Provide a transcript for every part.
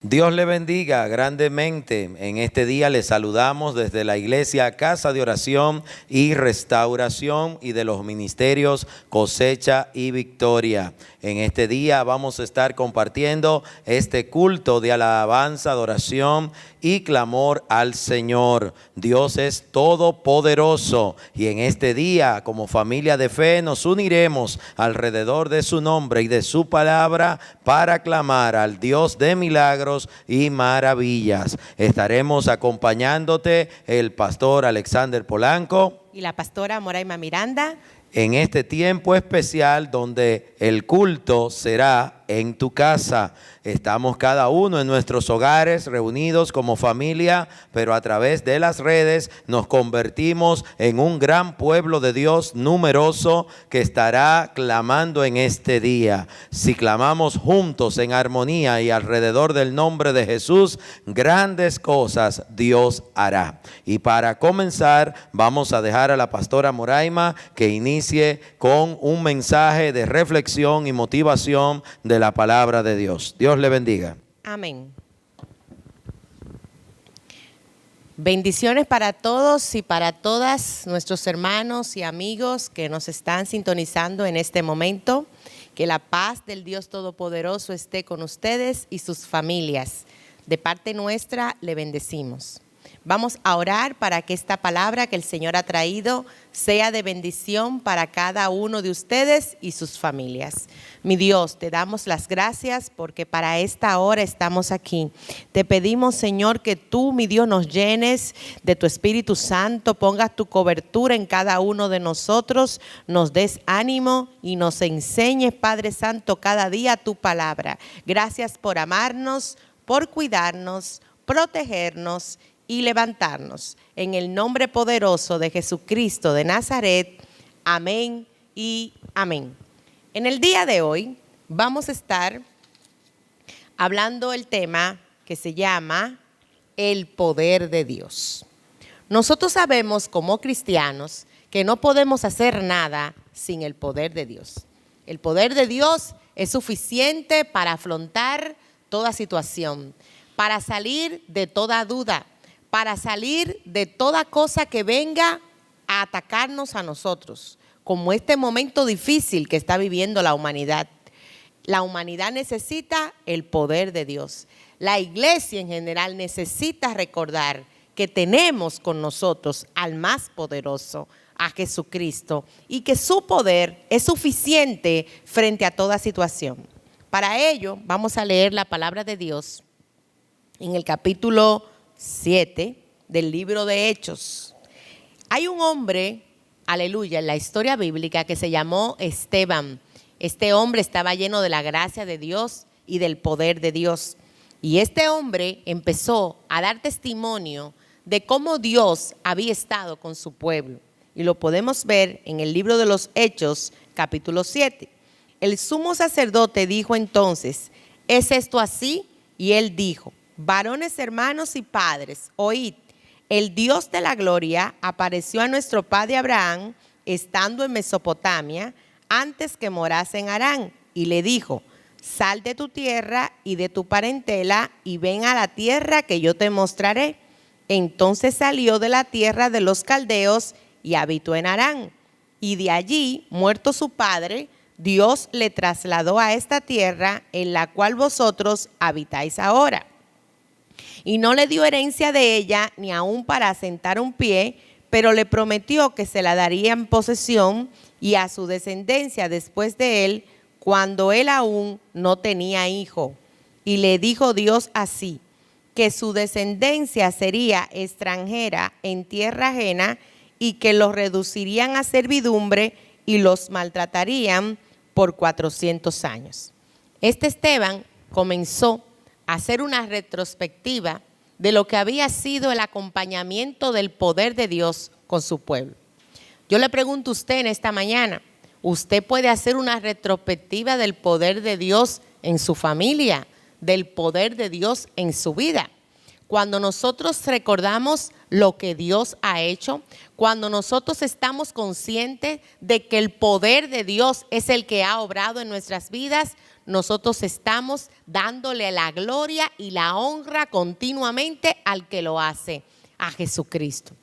Dios le bendiga grandemente. En este día le saludamos desde la iglesia Casa de Oración y Restauración y de los ministerios Cosecha y Victoria. En este día vamos a estar compartiendo este culto de alabanza, adoración y clamor al Señor. Dios es todopoderoso y en este día, como familia de fe, nos uniremos alrededor de su nombre y de su palabra para clamar al Dios de milagros y maravillas. Estaremos acompañándote el pastor Alexander Polanco y la pastora Moraima Miranda en este tiempo especial donde el culto será en tu casa. Estamos cada uno en nuestros hogares reunidos como familia, pero a través de las redes nos convertimos en un gran pueblo de Dios numeroso que estará clamando en este día. Si clamamos juntos en armonía y alrededor del nombre de Jesús, grandes cosas Dios hará. Y para comenzar, vamos a dejar a la pastora Moraima que inicie con un mensaje de reflexión y motivación de la palabra de Dios. Dios le bendiga. Amén. Bendiciones para todos y para todas nuestros hermanos y amigos que nos están sintonizando en este momento. Que la paz del Dios Todopoderoso esté con ustedes y sus familias. De parte nuestra le bendecimos. Vamos a orar para que esta palabra que el Señor ha traído sea de bendición para cada uno de ustedes y sus familias. Mi Dios, te damos las gracias porque para esta hora estamos aquí. Te pedimos, Señor, que tú, mi Dios, nos llenes de tu Espíritu Santo, pongas tu cobertura en cada uno de nosotros, nos des ánimo y nos enseñes, Padre Santo, cada día tu palabra. Gracias por amarnos, por cuidarnos, protegernos y levantarnos. En el nombre poderoso de Jesucristo de Nazaret. Amén y amén. En el día de hoy vamos a estar hablando el tema que se llama el poder de Dios. Nosotros sabemos como cristianos que no podemos hacer nada sin el poder de Dios. El poder de Dios es suficiente para afrontar toda situación, para salir de toda duda, para salir de toda cosa que venga a atacarnos a nosotros, como este momento difícil que está viviendo la humanidad. La humanidad necesita el poder de Dios. La iglesia en general necesita recordar que tenemos con nosotros al más poderoso, a Jesucristo, y que su poder es suficiente frente a toda situación. Para ello, vamos a leer la palabra de Dios en el capítulo 7 del libro de Hechos. Hay un hombre, aleluya, en la historia bíblica que se llamó Esteban. Este hombre estaba lleno de la gracia de Dios y del poder de Dios. Y este hombre empezó a dar testimonio de cómo Dios había estado con su pueblo. Y lo podemos ver en el libro de los Hechos, capítulo 7. El sumo sacerdote dijo entonces: ¿es esto así? Y él dijo: varones, hermanos y padres, oíd, el Dios de la gloria apareció a nuestro padre Abraham estando en Mesopotamia antes que morase en Harán, y le dijo: sal de tu tierra y de tu parentela y ven a la tierra que yo te mostraré. Entonces salió de la tierra de los caldeos y habitó en Harán, y de allí, muerto su padre, Dios le trasladó a esta tierra en la cual vosotros habitáis ahora. Y no le dio herencia de ella, ni aún para asentar un pie, pero le prometió que se la daría en posesión y a su descendencia después de él, cuando él aún no tenía hijo. Y le dijo Dios así: que su descendencia sería extranjera en tierra ajena y que los reducirían a servidumbre y los maltratarían por 400 años. Este Esteban comenzó a hacer una retrospectiva de lo que había sido el acompañamiento del poder de Dios con su pueblo. Yo le pregunto a usted en esta mañana, ¿usted puede hacer una retrospectiva del poder de Dios en su familia, del poder de Dios en su vida? cuando nosotros recordamos lo que Dios ha hecho, cuando nosotros estamos conscientes de que el poder de Dios es el que ha obrado en nuestras vidas, nosotros estamos dándole la gloria y la honra continuamente al que lo hace, a Jesucristo.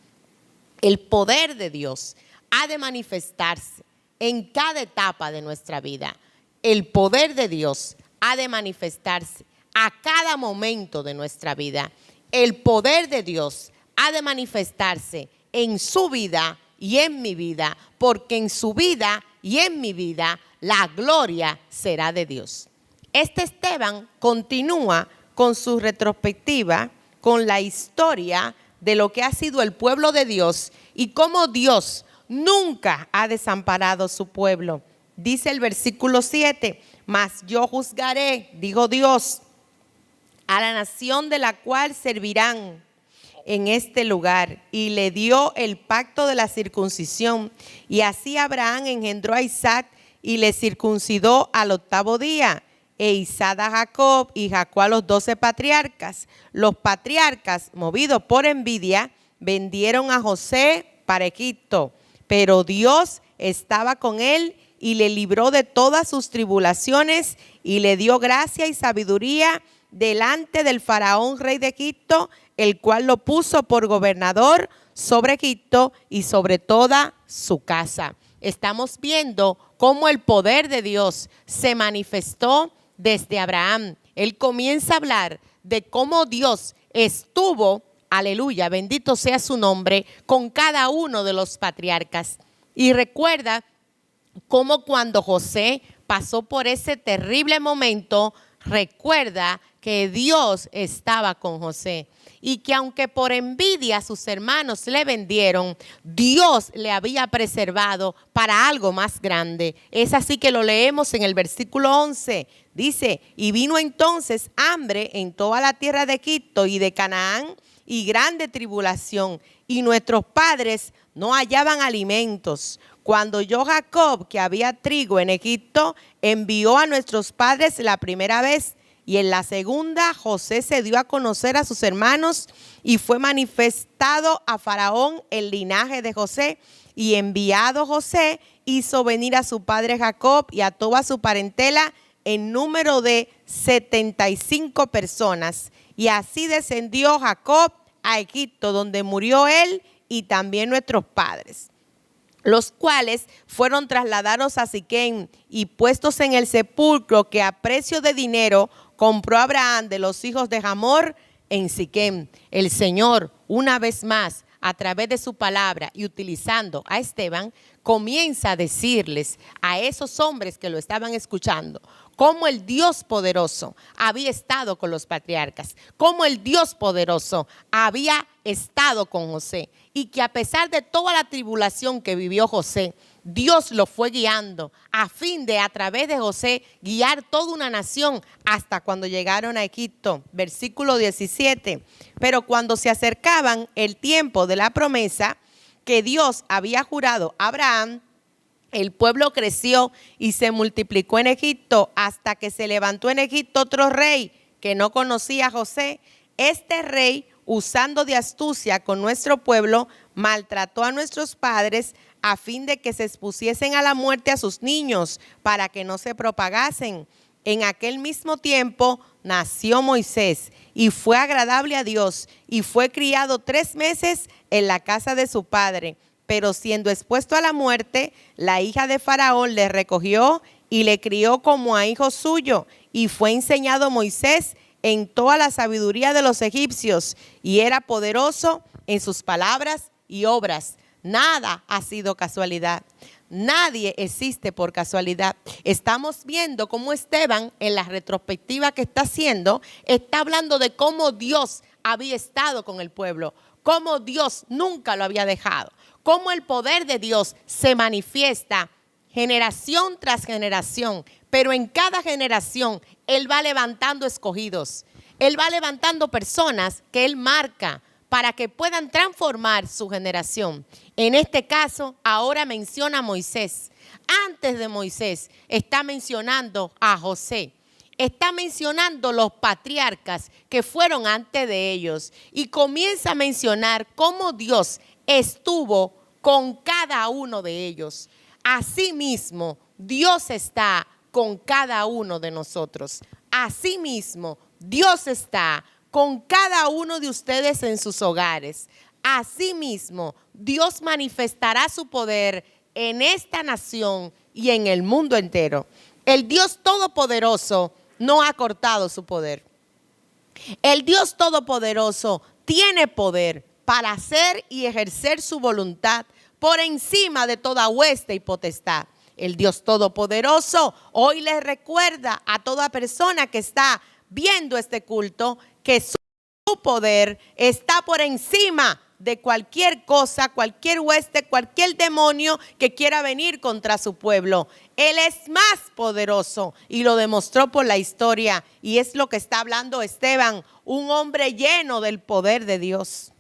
El poder de Dios ha de manifestarse en cada etapa de nuestra vida. El poder de Dios ha de manifestarse a cada momento de nuestra vida. El poder de Dios ha de manifestarse en su vida y en mi vida, porque en su vida y en mi vida la gloria será de Dios. Esteban continúa con su retrospectiva, con la historia de lo que ha sido el pueblo de Dios y cómo Dios nunca ha desamparado a su pueblo. Dice el versículo 7, mas yo juzgaré, dijo Dios, a la nación de la cual servirán en este lugar. Y le dio el pacto de la circuncisión. Y así Abraham engendró a Isaac y le circuncidó al 8º día. E Isaac a Jacob y Jacob a los 12 patriarcas. Los patriarcas, movidos por envidia, vendieron a José para Egipto. Pero Dios estaba con él y le libró de todas sus tribulaciones y le dio gracia y sabiduría delante del faraón rey de Egipto, el cual lo puso por gobernador sobre Egipto y sobre toda su casa. Estamos viendo cómo el poder de Dios se manifestó desde Abraham. Él comienza a hablar de cómo Dios estuvo, aleluya, bendito sea su nombre, con cada uno de los patriarcas. Y recuerda cómo cuando José pasó por ese terrible momento, recuerda que Dios estaba con José y que aunque por envidia sus hermanos le vendieron, Dios le había preservado para algo más grande. Es así que lo leemos en el versículo 11. Dice, y vino entonces hambre en toda la tierra de Egipto y de Canaán y grande tribulación, y nuestros padres no hallaban alimentos. Cuando oyó Jacob que había trigo en Egipto, envió a nuestros padres la primera vez, y en la segunda José se dio a conocer a sus hermanos y fue manifestado a Faraón el linaje de José, y enviado José hizo venir a su padre Jacob y a toda su parentela en número de 75 personas. Y así descendió Jacob a Egipto, donde murió él y también nuestros padres, los cuales fueron trasladados a Siquem y puestos en el sepulcro que a precio de dinero compró Abraham de los hijos de Hamor en Siquem. El Señor, una vez más, a través de su palabra y utilizando a Esteban, comienza a decirles a esos hombres que lo estaban escuchando cómo el Dios poderoso había estado con los patriarcas, cómo el Dios poderoso había estado con José y que a pesar de toda la tribulación que vivió José, Dios lo fue guiando a fin de a través de José guiar toda una nación hasta cuando llegaron a Egipto. Versículo 17. Pero cuando se acercaban el tiempo de la promesa que Dios había jurado a Abraham, el pueblo creció y se multiplicó en Egipto hasta que se levantó en Egipto otro rey que no conocía a José. Este rey, usando de astucia con nuestro pueblo, maltrató a nuestros padres a fin de que se expusiesen a la muerte a sus niños para que no se propagasen. En aquel mismo tiempo nació Moisés y fue agradable a Dios y fue criado 3 meses en la casa de su padre. Pero siendo expuesto a la muerte, la hija de Faraón le recogió y le crió como a hijo suyo. Y fue enseñado Moisés en toda la sabiduría de los egipcios y era poderoso en sus palabras y obras. Nada ha sido casualidad. Nadie existe por casualidad. Estamos viendo cómo Esteban, en la retrospectiva que está haciendo, está hablando de cómo Dios había estado con el pueblo, cómo Dios nunca lo había dejado, cómo el poder de Dios se manifiesta generación tras generación, pero en cada generación Él va levantando escogidos, Él va levantando personas que Él marca para que puedan transformar su generación. En este caso, ahora menciona a Moisés. Antes de Moisés está mencionando a José. está mencionando los patriarcas que fueron antes de ellos y comienza a mencionar cómo Dios estuvo con cada uno de ellos. Asimismo, Dios está con cada uno de nosotros. Asimismo, Dios está con cada uno de ustedes en sus hogares. Asimismo, Dios manifestará su poder en esta nación y en el mundo entero. El Dios Todopoderoso no ha cortado su poder. El Dios Todopoderoso tiene poder para hacer y ejercer su voluntad por encima de toda hueste y potestad. El Dios Todopoderoso hoy le recuerda a toda persona que está viendo este culto que su poder está por encima de cualquier cosa, cualquier hueste, cualquier demonio que quiera venir contra su pueblo. Él es más poderoso y lo demostró por la historia, y es lo que está hablando Esteban, un hombre lleno del poder de Dios.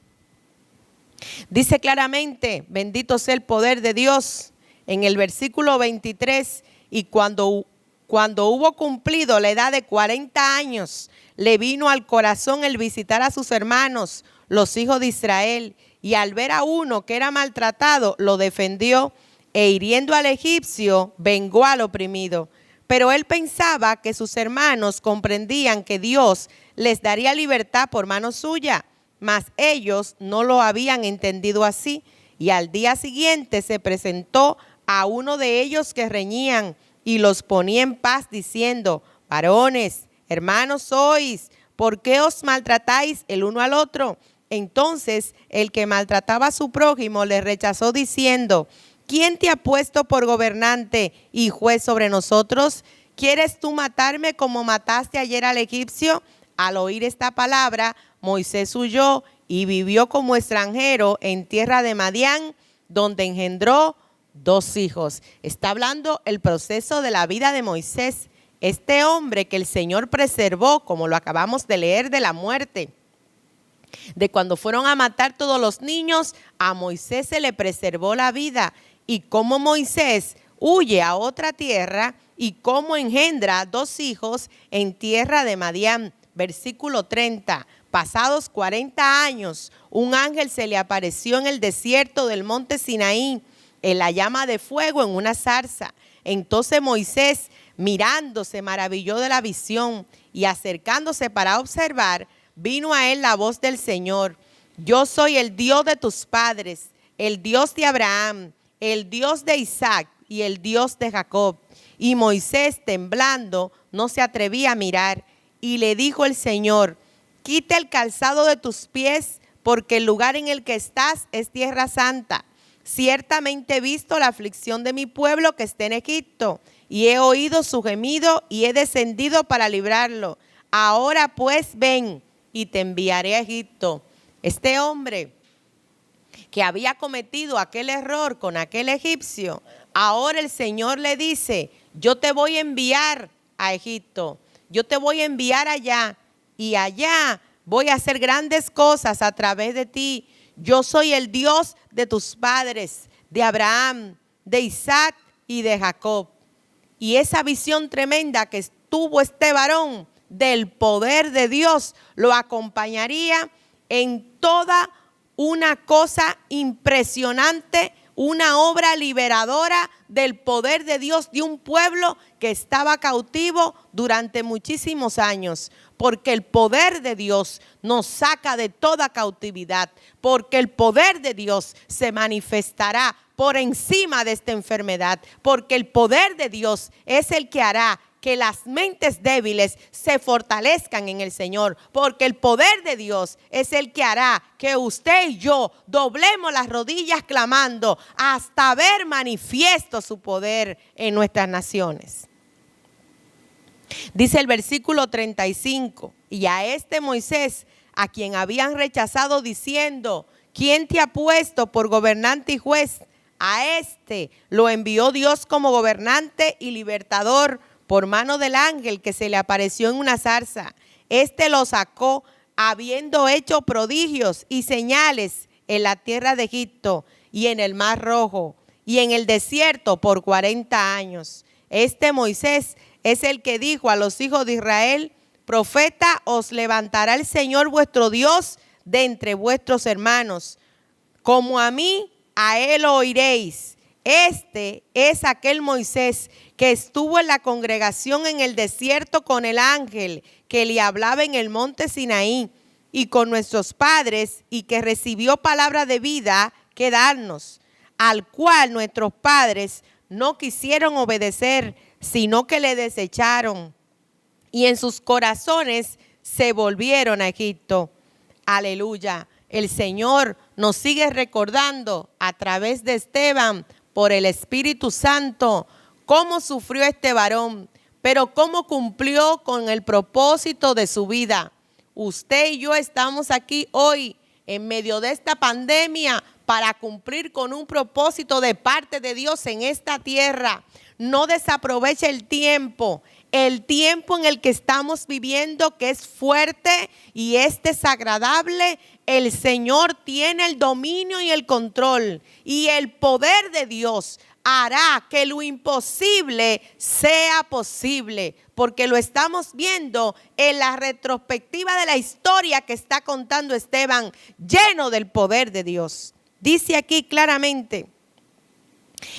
Dice claramente, bendito sea el poder de Dios, en el versículo 23, y cuando hubo cumplido la edad de 40 años, le vino al corazón el visitar a sus hermanos, los hijos de Israel, y al ver a uno que era maltratado, lo defendió, e hiriendo al egipcio, vengó al oprimido. Pero él pensaba que sus hermanos comprendían que Dios les daría libertad por mano suya, mas ellos no lo habían entendido así. Y al día siguiente se presentó a uno de ellos que reñían y los ponía en paz, diciendo: varones, hermanos sois, ¿por qué os maltratáis el uno al otro? Entonces el que maltrataba a su prójimo le rechazó, diciendo: ¿quién te ha puesto por gobernante y juez sobre nosotros? ¿Quieres tú matarme como mataste ayer al egipcio? Al oír esta palabra, Moisés huyó y vivió como extranjero en tierra de Madián, donde engendró 2 hijos. Está hablando el proceso de la vida de Moisés, este hombre que el Señor preservó, como lo acabamos de leer, de la muerte. De cuando fueron a matar todos los niños, a Moisés se le preservó la vida. Y cómo Moisés huye a otra tierra y cómo engendra 2 hijos en tierra de Madián. Versículo 30. Pasados 40 años, un ángel se le apareció en el desierto del monte Sinaí, en la llama de fuego en una zarza. Entonces Moisés, mirando, se maravilló de la visión, y acercándose para observar, vino a él la voz del Señor: yo soy el Dios de tus padres, el Dios de Abraham, el Dios de Isaac y el Dios de Jacob. Y Moisés, temblando, no se atrevía a mirar. Y le dijo el Señor: quita el calzado de tus pies, porque el lugar en el que estás es tierra santa. Ciertamente he visto la aflicción de mi pueblo que está en Egipto, y he oído su gemido y he descendido para librarlo. Ahora pues ven y te enviaré a Egipto. Este hombre que había cometido aquel error con aquel egipcio, ahora el Señor le dice: yo te voy a enviar a Egipto, yo te voy a enviar allá, y allá voy a hacer grandes cosas a través de ti. Yo soy el Dios de tus padres, de Abraham, de Isaac y de Jacob. Y esa visión tremenda que tuvo este varón del poder de Dios lo acompañaría en toda una cosa impresionante, una obra liberadora del poder de Dios de un pueblo que estaba cautivo durante muchísimos años. Porque el poder de Dios nos saca de toda cautividad, porque el poder de Dios se manifestará por encima de esta enfermedad, porque el poder de Dios es el que hará que las mentes débiles se fortalezcan en el Señor, porque el poder de Dios es el que hará que usted y yo doblemos las rodillas clamando hasta ver manifiesto su poder en nuestras naciones. Dice el versículo 35, y a este Moisés, a quien habían rechazado diciendo: ¿quién te ha puesto por gobernante y juez? A este lo envió Dios como gobernante y libertador por mano del ángel que se le apareció en una zarza. Este lo sacó habiendo hecho prodigios y señales en la tierra de Egipto y en el Mar Rojo y en el desierto por 40 años. Este Moisés es el que dijo a los hijos de Israel: profeta os levantará el Señor vuestro Dios de entre vuestros hermanos. Como a mí, a él oiréis. Este es aquel Moisés que estuvo en la congregación en el desierto con el ángel que le hablaba en el monte Sinaí y con nuestros padres, y que recibió palabra de vida que darnos, al cual nuestros padres no quisieron obedecer, sino que le desecharon, y en sus corazones se volvieron a Egipto. Aleluya. El Señor nos sigue recordando a través de Esteban, por el Espíritu Santo, cómo sufrió este varón, pero cómo cumplió con el propósito de su vida. Usted y yo estamos aquí hoy en medio de esta pandemia para cumplir con un propósito de parte de Dios en esta tierra. No desaproveche el tiempo en el que estamos viviendo, que es fuerte y es desagradable. El Señor tiene el dominio y el control, y el poder de Dios hará que lo imposible sea posible, porque lo estamos viendo en la retrospectiva de la historia que está contando Esteban, lleno del poder de Dios. Dice aquí claramente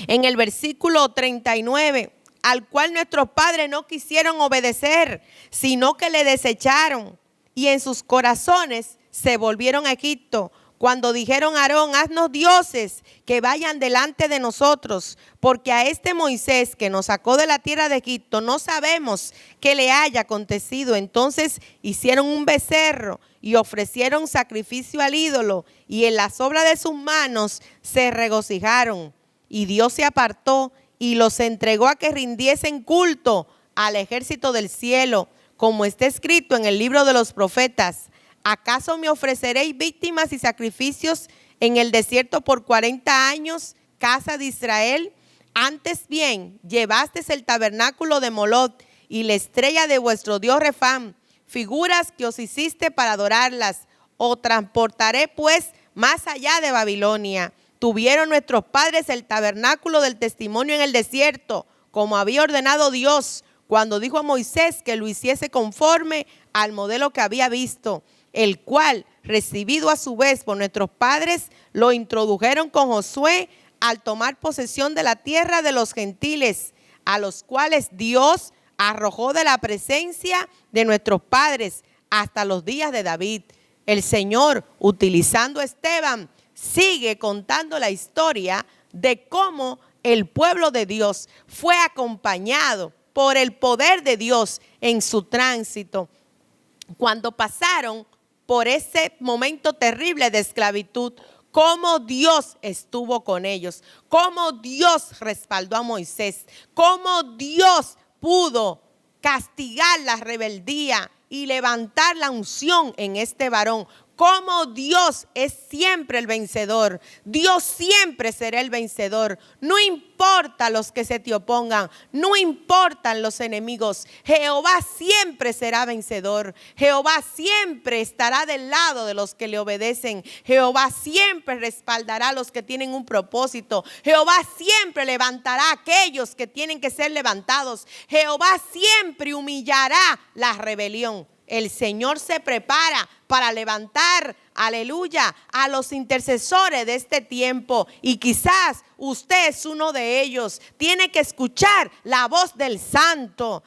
en el versículo 39, al cual nuestros padres no quisieron obedecer, sino que le desecharon, y en sus corazones se volvieron a Egipto, cuando dijeron a Aarón: haznos dioses que vayan delante de nosotros, porque a este Moisés que nos sacó de la tierra de Egipto no sabemos qué le haya acontecido. Entonces hicieron un becerro y ofrecieron sacrificio al ídolo, y en las obras de sus manos se regocijaron. Y Dios se apartó y los entregó a que rindiesen culto al ejército del cielo, como está escrito en el libro de los profetas: ¿acaso me ofreceréis víctimas y sacrificios en el desierto por 40 años, casa de Israel? Antes bien, llevasteis el tabernáculo de Moloc y la estrella de vuestro dios Refán, figuras que os hiciste para adorarlas. Os transportaré pues más allá de Babilonia. Tuvieron nuestros padres el tabernáculo del testimonio en el desierto, como había ordenado Dios, cuando dijo a Moisés que lo hiciese conforme al modelo que había visto, el cual, recibido a su vez por nuestros padres, lo introdujeron con Josué al tomar posesión de la tierra de los gentiles, a los cuales Dios arrojó de la presencia de nuestros padres hasta los días de David. El Señor, utilizando a Esteban, sigue contando la historia de cómo el pueblo de Dios fue acompañado por el poder de Dios en su tránsito, cuando pasaron por ese momento terrible de esclavitud. Cómo Dios estuvo con ellos, cómo Dios respaldó a Moisés, cómo Dios pudo castigar la rebeldía y levantar la unción en este varón. Como Dios es siempre el vencedor. Dios siempre será el vencedor. No importa los que se te opongan, no importan los enemigos. Jehová siempre será vencedor. Jehová siempre estará del lado de los que le obedecen. Jehová siempre respaldará a los que tienen un propósito. Jehová siempre levantará a aquellos que tienen que ser levantados. Jehová siempre humillará la rebelión. El Señor se prepara para levantar, aleluya, a los intercesores de este tiempo. Y quizás usted es uno de ellos. Tiene que escuchar la voz del Santo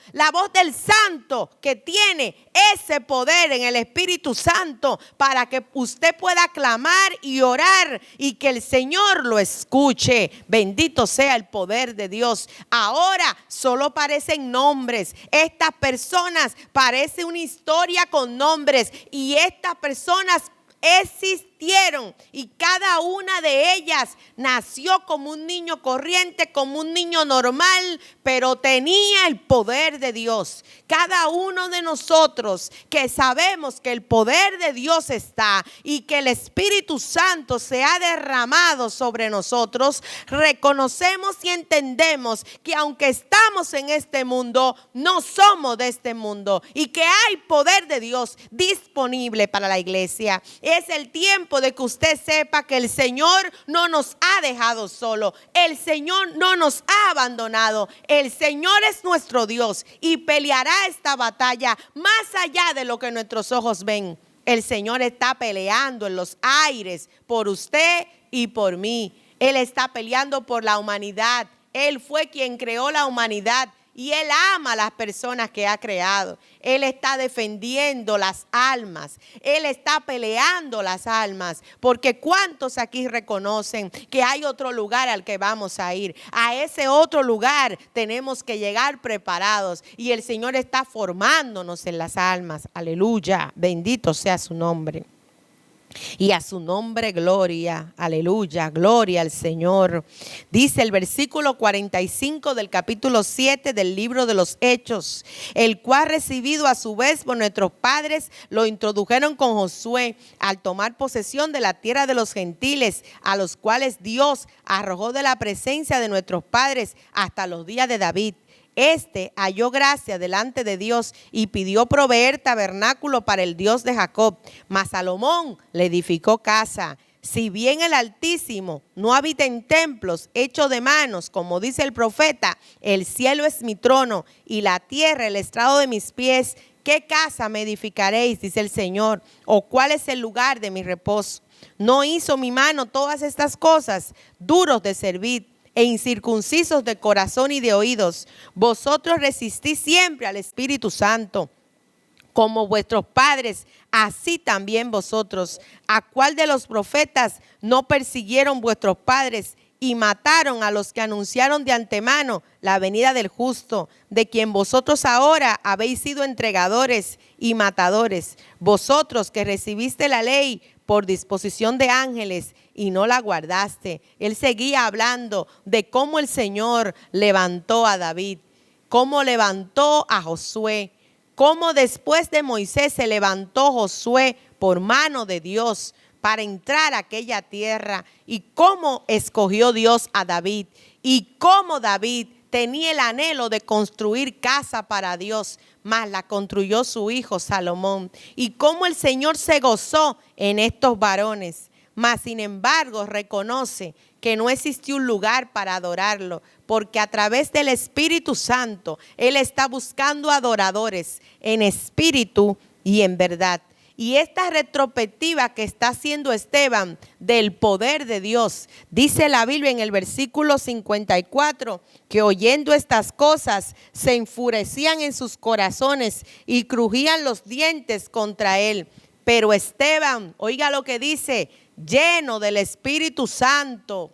que tiene ese poder en el Espíritu Santo, para que usted pueda clamar y orar y que el Señor lo escuche. Bendito sea el poder de Dios. Ahora solo parecen nombres. Estas personas parecen una historia con nombres, y estas personas existieron, y cada una de ellas nació como un niño corriente, como un niño normal, pero tenía el poder de Dios. Cada uno de nosotros que sabemos que el poder de Dios está y que el Espíritu Santo se ha derramado sobre nosotros, reconocemos y entendemos que aunque estamos en este mundo, no somos de este mundo, y que hay poder de Dios disponible para la iglesia. Es el tiempo tiempo de que usted sepa que el Señor no nos ha dejado solo. El Señor no nos ha abandonado. El Señor es nuestro Dios y peleará esta batalla más allá de lo que nuestros ojos ven. El Señor está peleando en los aires por usted y por mí. Él está peleando por la humanidad. Él fue quien creó la humanidad y Él ama a las personas que ha creado. Él está defendiendo las almas. Él está peleando las almas. Porque ¿cuántos aquí reconocen que hay otro lugar al que vamos a ir? A ese otro lugar tenemos que llegar preparados. Y el Señor está formándonos en las almas. Aleluya. Bendito sea su nombre. Y a su nombre gloria, aleluya, gloria al Señor. Dice el versículo 45 del capítulo 7 del libro de los Hechos, el cual recibido a su vez por nuestros padres, lo introdujeron con Josué al tomar posesión de la tierra de los gentiles, a los cuales Dios arrojó de la presencia de nuestros padres hasta los días de David. Este halló gracia delante de Dios y pidió proveer tabernáculo para el Dios de Jacob. Mas Salomón le edificó casa. Si bien el Altísimo no habita en templos hechos de manos, como dice el profeta, el cielo es mi trono y la tierra el estrado de mis pies. ¿Qué casa me edificaréis? Dice el Señor. ¿O cuál es el lugar de mi reposo? ¿No hizo mi mano todas estas cosas? Duros de servir e incircuncisos de corazón y de oídos. Vosotros resistís siempre al Espíritu Santo, como vuestros padres, así también vosotros. ¿A cuál de los profetas no persiguieron vuestros padres y mataron a los que anunciaron de antemano la venida del justo, de quien vosotros ahora habéis sido entregadores y matadores? Vosotros que recibiste la ley por disposición de ángeles y no la guardaste. Él seguía hablando de cómo el Señor levantó a David, cómo levantó a Josué, cómo después de Moisés se levantó Josué por mano de Dios para entrar a aquella tierra, y cómo escogió Dios a David, y cómo David tenía el anhelo de construir casa para Dios, mas la construyó su hijo Salomón, y cómo el Señor se gozó en estos varones, mas sin embargo reconoce que no existió un lugar para adorarlo, porque a través del Espíritu Santo Él está buscando adoradores en espíritu y en verdad. Y esta retrospectiva que está haciendo Esteban del poder de Dios, dice la Biblia en el versículo 54, que oyendo estas cosas se enfurecían en sus corazones y crujían los dientes contra él. Pero Esteban, oiga lo que dice, lleno del Espíritu Santo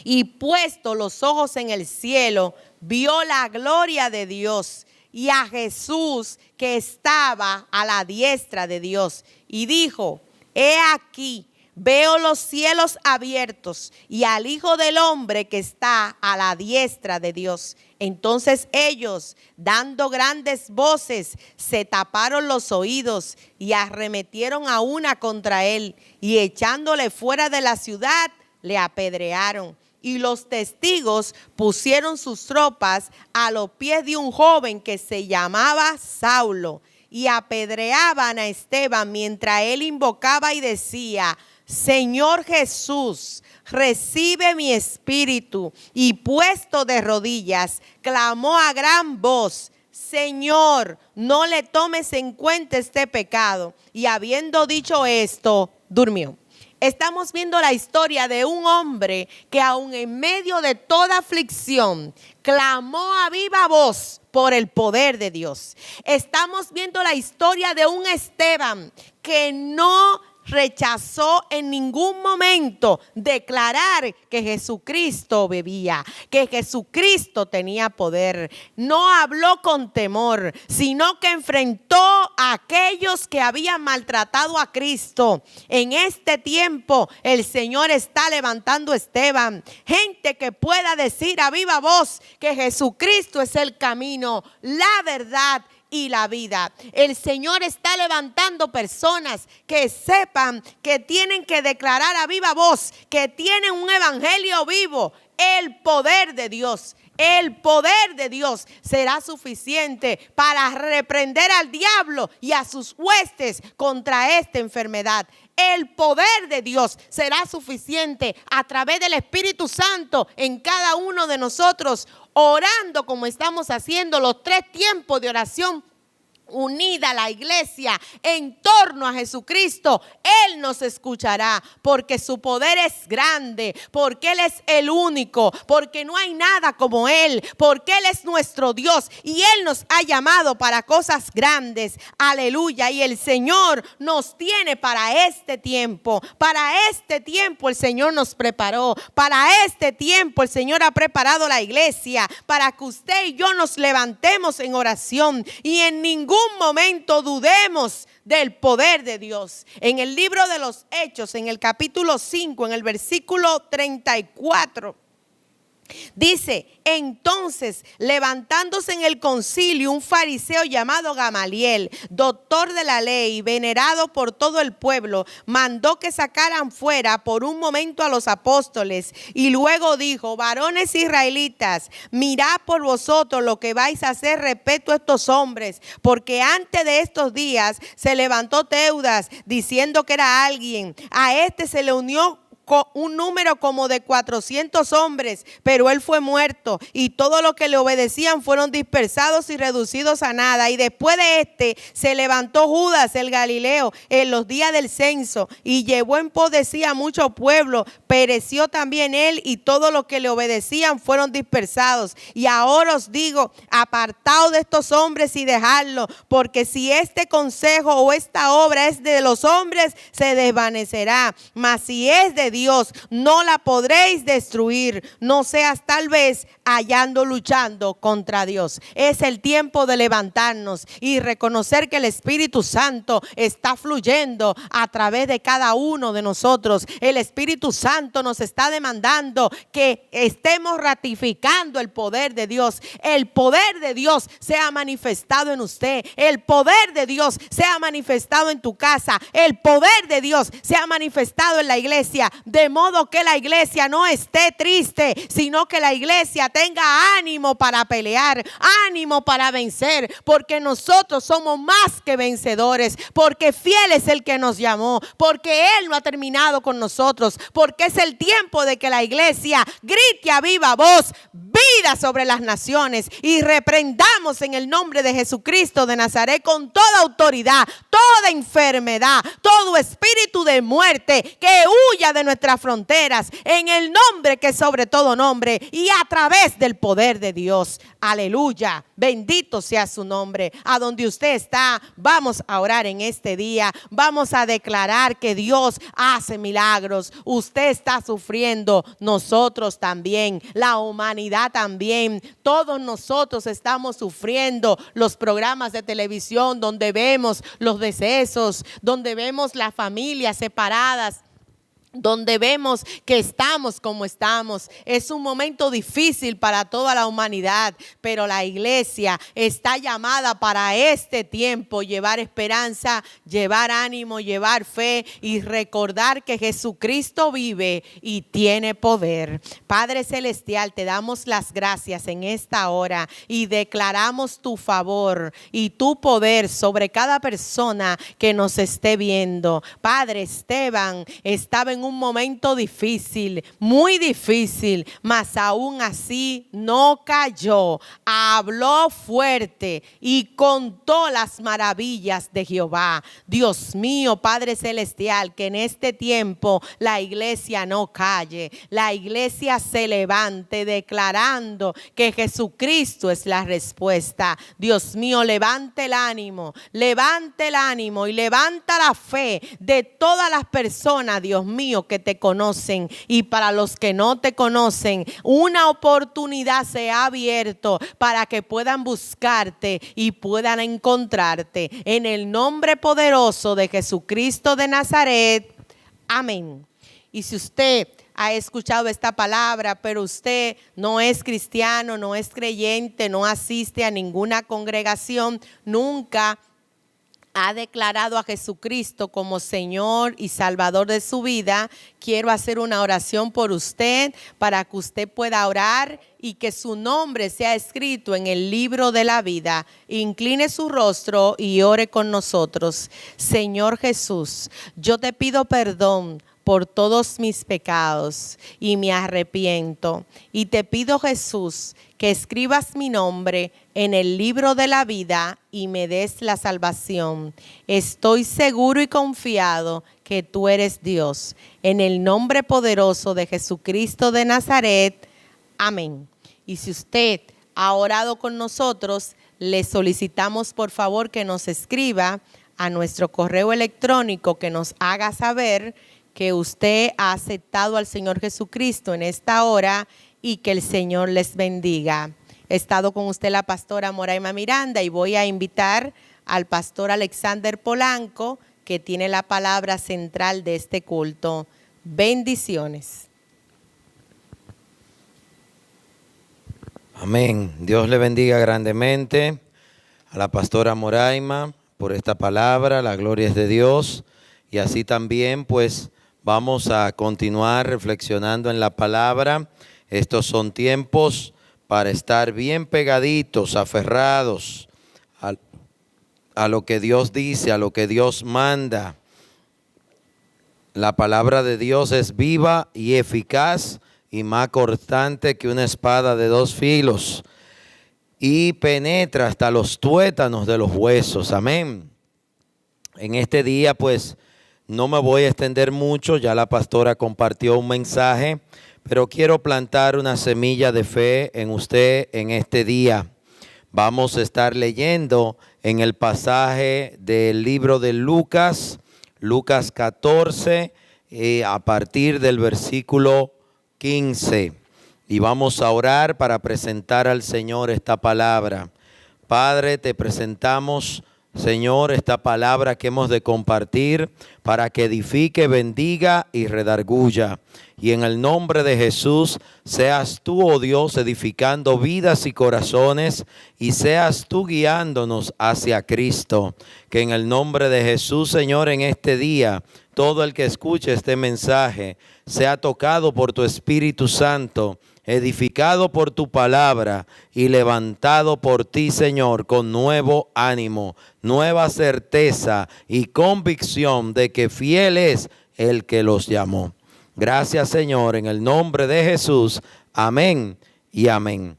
y puesto los ojos en el cielo, vio la gloria de Dios y a Jesús que estaba a la diestra de Dios, y dijo: he aquí, veo los cielos abiertos y al Hijo del Hombre que está a la diestra de Dios. Entonces ellos, dando grandes voces, se taparon los oídos y arremetieron a una contra él, y echándole fuera de la ciudad, le apedrearon. Y los testigos pusieron sus ropas a los pies de un joven que se llamaba Saulo, y apedreaban a Esteban mientras él invocaba y decía: Señor Jesús, recibe mi espíritu. Y puesto de rodillas, clamó a gran voz: Señor, no le tomes en cuenta este pecado. Y habiendo dicho esto, durmió. Estamos viendo la historia de un hombre que aun en medio de toda aflicción clamó a viva voz por el poder de Dios. Estamos viendo la historia de un Esteban que no rechazó en ningún momento declarar que Jesucristo vivía, que Jesucristo tenía poder. No habló con temor, sino que enfrentó a aquellos que habían maltratado a Cristo. En este tiempo el Señor está levantando a Esteban, gente que pueda decir a viva voz que Jesucristo es el camino, la verdad y la vida. El Señor está levantando personas que sepan que tienen que declarar a viva voz que tienen un evangelio vivo. El poder de Dios, el poder de Dios será suficiente para reprender al diablo y a sus huestes contra esta enfermedad. el poder de Dios será suficiente a través del Espíritu Santo en cada uno de nosotros, orando como estamos haciendo los 3 tiempos de oración. Unida la iglesia en torno a Jesucristo, Él nos escuchará, porque su poder es grande, porque Él es el único, porque no hay nada como Él, porque Él es nuestro Dios y Él nos ha llamado para cosas grandes. Aleluya. Y el Señor nos tiene para este tiempo. Para este tiempo el Señor nos preparó. Para este tiempo el Señor ha preparado la iglesia para que usted y yo nos levantemos en oración y en ningún momento dudemos del poder de Dios. En el libro de los Hechos, en el capítulo 5, en el versículo 34, dice: entonces, levantándose en el concilio un fariseo llamado Gamaliel, doctor de la ley, venerado por todo el pueblo, mandó que sacaran fuera por un momento a los apóstoles y luego dijo: varones israelitas, mirad por vosotros lo que vais a hacer respecto a estos hombres, porque antes de estos días se levantó Teudas diciendo que era alguien. A este se le unió un número como de 400 hombres, pero él fue muerto y todos los que le obedecían fueron dispersados y reducidos a nada. Y después de este se levantó Judas el Galileo en los días del censo y llevó en pos de sí a mucho pueblo. Pereció también él y todos los que le obedecían fueron dispersados. Y ahora os digo, apartaos de estos hombres y dejadlos, porque si este consejo o esta obra es de los hombres, se desvanecerá, mas si es de Dios, no la podréis destruir. No seas tal vez hallando luchando contra Dios. Es el tiempo de levantarnos y reconocer que el Espíritu Santo está fluyendo a través de cada uno de nosotros. El Espíritu Santo nos está demandando que estemos ratificando el poder de Dios. El poder de Dios sea manifestado en usted. El poder de Dios sea manifestado en tu casa. El poder de Dios sea manifestado en la iglesia. De modo que la iglesia no esté triste, sino que la iglesia tenga ánimo para pelear, ánimo para vencer, porque nosotros somos más que vencedores, porque fiel es el que nos llamó, porque Él no ha terminado con nosotros, porque es el tiempo de que la iglesia grite a viva voz vida sobre las naciones y reprendamos en el nombre de Jesucristo de Nazaret con toda autoridad, toda enfermedad, todo espíritu de muerte que huya de nuestras fronteras en el nombre que es sobre todo nombre y a través del poder de Dios. Aleluya, bendito sea su nombre. A donde usted está, vamos a orar en este día, vamos a declarar que Dios hace milagros. Usted está sufriendo, nosotros también, la humanidad también, todos nosotros estamos sufriendo. Los programas de televisión donde vemos los decesos, donde vemos las familias separadas, donde vemos que estamos como estamos. Es un momento difícil para toda la humanidad, pero la iglesia está llamada para este tiempo, llevar esperanza, llevar ánimo, llevar fe y recordar que Jesucristo vive y tiene poder. Padre Celestial, te damos las gracias en esta hora y declaramos tu favor y tu poder sobre cada persona que nos esté viendo. Padre, Esteban estaba en un momento difícil, muy difícil, mas aún así no cayó, habló fuerte y contó las maravillas de Jehová. Dios mío, Padre Celestial, que en este tiempo la iglesia no calle, la iglesia se levante declarando que Jesucristo es la respuesta. Dios mío, levante el ánimo y levanta la fe de todas las personas, Dios mío, que te conocen, y para los que no te conocen, una oportunidad se ha abierto para que puedan buscarte y puedan encontrarte en el nombre poderoso de Jesucristo de Nazaret. Amén. Y si usted ha escuchado esta palabra, pero usted no es cristiano, no es creyente, no asiste a ninguna congregación, nunca ha declarado a Jesucristo como Señor y Salvador de su vida, quiero hacer una oración por usted para que usted pueda orar y que su nombre sea escrito en el libro de la vida. Incline su rostro y ore con nosotros. Señor Jesús, yo te pido perdón por todos mis pecados y me arrepiento. Y te pido, Jesús, que escribas mi nombre en el libro de la vida y me des la salvación. Estoy seguro y confiado que tú eres Dios. En el nombre poderoso de Jesucristo de Nazaret. Amén. Y si usted ha orado con nosotros, le solicitamos por favor que nos escriba a nuestro correo electrónico, que nos haga saber que usted ha aceptado al Señor Jesucristo en esta hora y que el Señor les bendiga. He estado con usted la pastora Moraima Miranda y voy a invitar al pastor Alexander Polanco, que tiene la palabra central de este culto. Bendiciones. Amén. Dios le bendiga grandemente a la pastora Moraima por esta palabra. La gloria es de Dios. Y así también pues vamos a continuar reflexionando en la palabra. Estos son tiempos para estar bien pegaditos, aferrados a lo que Dios dice, a lo que Dios manda. La palabra de Dios es viva y eficaz y más cortante que una espada de dos filos y penetra hasta los tuétanos de los huesos. Amén. En este día pues no me voy a extender mucho, ya la pastora compartió un mensaje, pero quiero plantar una semilla de fe en usted en este día. Vamos a estar leyendo en el pasaje del libro de Lucas, Lucas 14, a partir del versículo 15. Y vamos a orar para presentar al Señor esta palabra. Padre, te presentamos, Señor, esta palabra que hemos de compartir para que edifique, bendiga y redarguya. Y en el nombre de Jesús, seas tú, oh Dios, edificando vidas y corazones y seas tú guiándonos hacia Cristo. Que en el nombre de Jesús, Señor, en este día, todo el que escuche este mensaje sea tocado por tu Espíritu Santo, edificado por tu palabra y levantado por ti, Señor, con nuevo ánimo, nueva certeza y convicción de que fiel es el que los llamó. Gracias, Señor, en el nombre de Jesús. Amén y amén.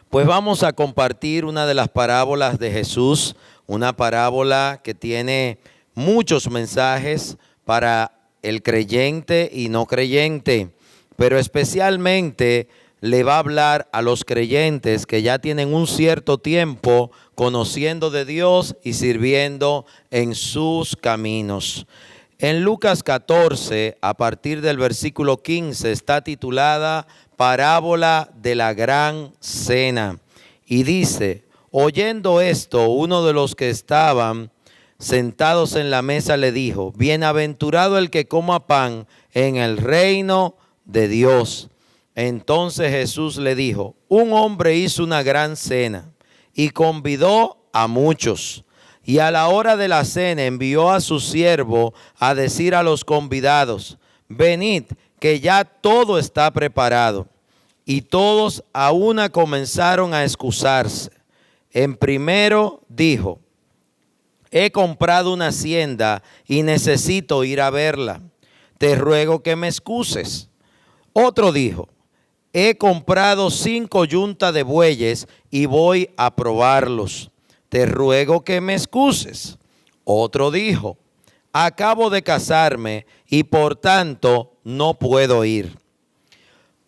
Pues vamos a compartir una de las parábolas de Jesús, una parábola que tiene muchos mensajes para el creyente y no creyente, pero especialmente le va a hablar a los creyentes que ya tienen un cierto tiempo conociendo de Dios y sirviendo en sus caminos. En Lucas 14, a partir del versículo 15, está titulada Parábola de la Gran Cena. Y dice, oyendo esto, uno de los que estaban sentados en la mesa le dijo, bienaventurado el que coma pan en el reino de Dios. Entonces Jesús le dijo, un hombre hizo una gran cena y convidó a muchos. Y a la hora de la cena envió a su siervo a decir a los convidados, venid, que ya todo está preparado. Y todos a una comenzaron a excusarse. En primero dijo, he comprado una hacienda y necesito ir a verla. Te ruego que me excuses. Otro dijo, he comprado 5 yuntas de bueyes y voy a probarlos. Te ruego que me excuses. Otro dijo, acabo de casarme y por tanto no puedo ir.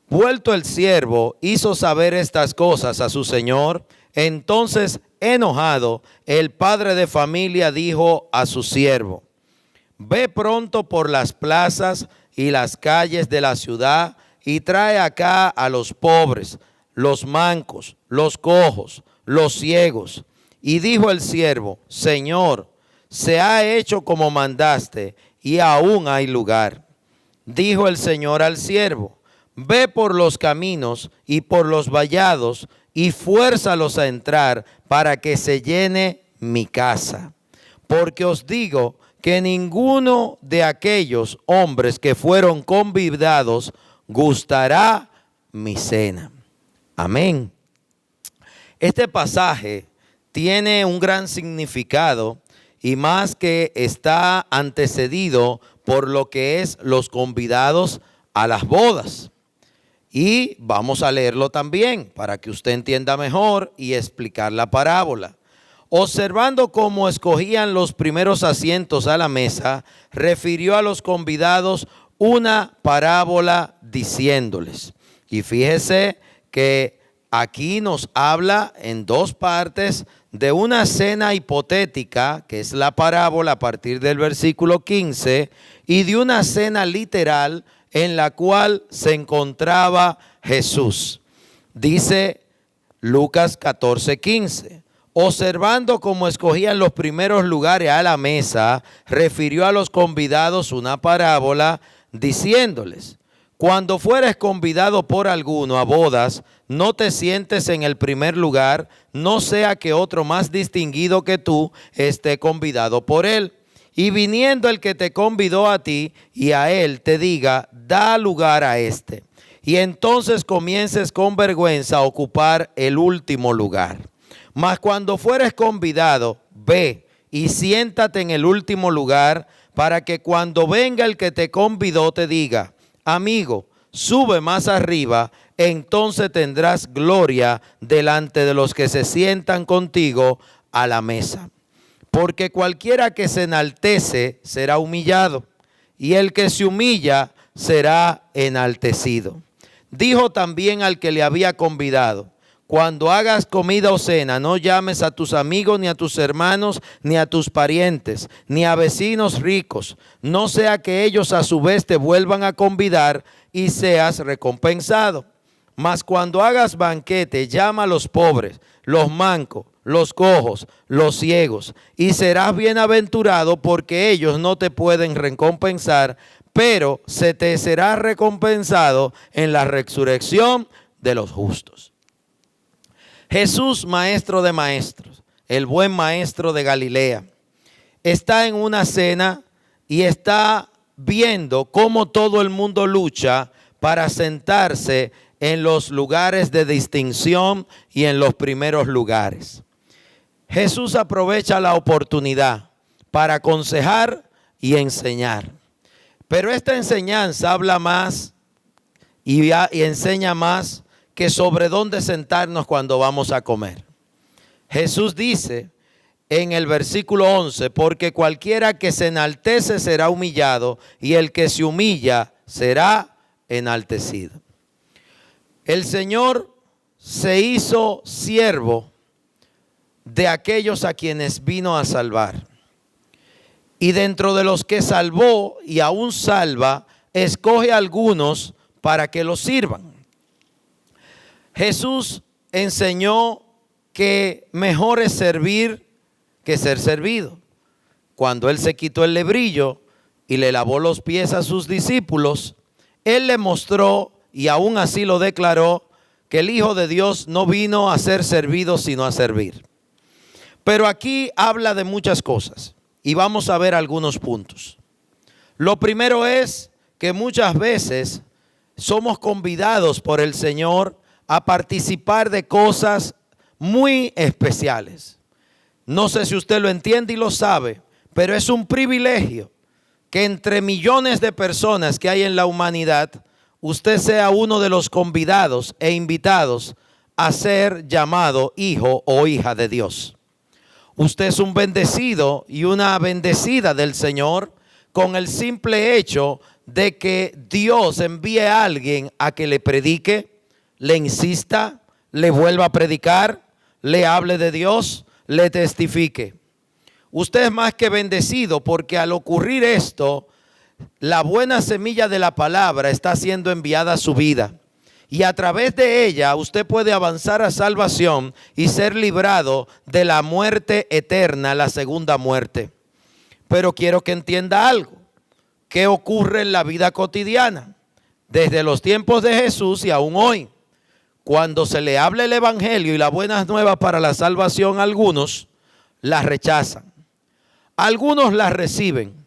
Vuelto el siervo, hizo saber estas cosas a su señor. Entonces, enojado, el padre de familia dijo a su siervo, ve pronto por las plazas y las calles de la ciudad y trae acá a los pobres, los mancos, los cojos, los ciegos. Y dijo el siervo, Señor, se ha hecho como mandaste y aún hay lugar. Dijo el Señor al siervo, ve por los caminos y por los vallados y fuérzalos a entrar para que se llene mi casa. porque os digo que ninguno de aquellos hombres que fueron convidados gustará mi cena. Amén. Este pasaje tiene un gran significado y más que está antecedido por lo que es los convidados a las bodas. Y vamos a leerlo también para que usted entienda mejor y explicar la parábola. Observando cómo escogían los primeros asientos a la mesa, refirió a los convidados una parábola diciéndoles. Y fíjese que aquí nos habla en dos partes de una cena hipotética, que es la parábola a partir del versículo 15, y de una cena literal en la cual se encontraba Jesús. Dice Lucas 14:15. Observando cómo escogían los primeros lugares a la mesa, refirió a los convidados una parábola diciéndoles: cuando fueres convidado por alguno a bodas, no te sientes en el primer lugar, no sea que otro más distinguido que tú esté convidado por él. Y viniendo el que te convidó a ti y a él te diga, da lugar a este. Y entonces comiences con vergüenza a ocupar el último lugar. Mas cuando fueres convidado, ve y siéntate en el último lugar, para que cuando venga el que te convidó te diga, amigo, sube más arriba, entonces tendrás gloria delante de los que se sientan contigo a la mesa. Porque cualquiera que se enaltece será humillado, y el que se humilla será enaltecido. Dijo también al que le había convidado, cuando hagas comida o cena, no llames a tus amigos, ni a tus hermanos, ni a tus parientes, ni a vecinos ricos, no sea que ellos a su vez te vuelvan a convidar y seas recompensado. Mas cuando hagas banquete, llama a los pobres, los mancos, los cojos, los ciegos, y serás bienaventurado, porque ellos no te pueden recompensar, pero se te será recompensado en la resurrección de los justos. Jesús, maestro de maestros, el buen maestro de Galilea, está en una cena y está viendo cómo todo el mundo lucha para sentarse en los lugares de distinción y en los primeros lugares. Jesús aprovecha la oportunidad para aconsejar y enseñar. Pero esta enseñanza habla más y enseña más que sobre dónde sentarnos cuando vamos a comer. Jesús dice en el versículo 11, porque cualquiera que se enaltece será humillado, y el que se humilla será enaltecido. El Señor se hizo siervo de aquellos a quienes vino a salvar. Y dentro de los que salvó y aún salva, escoge a algunos para que los sirvan. Jesús enseñó que mejor es servir que ser servido. Cuando Él se quitó el lebrillo y le lavó los pies a sus discípulos, Él le mostró y aún así lo declaró que el Hijo de Dios no vino a ser servido sino a servir. Pero aquí habla de muchas cosas y vamos a ver algunos puntos. Lo primero es que muchas veces somos convidados por el Señor a participar de cosas muy especiales. No sé si usted lo entiende y lo sabe, pero es un privilegio que entre millones de personas que hay en la humanidad, usted sea uno de los convidados e invitados a ser llamado hijo o hija de Dios. Usted es un bendecido y una bendecida del Señor con el simple hecho de que Dios envíe a alguien a que le predique, le insista, le vuelva a predicar, le hable de Dios, le testifique. Usted es más que bendecido porque al ocurrir esto, la buena semilla de la palabra está siendo enviada a su vida. Y a través de ella usted puede avanzar a salvación y ser librado de la muerte eterna, la segunda muerte. Pero quiero que entienda algo. ¿Qué ocurre en la vida cotidiana? Desde los tiempos de Jesús y aún hoy. Cuando se le habla el evangelio y las buenas nuevas para la salvación, algunos las rechazan. Algunos la reciben,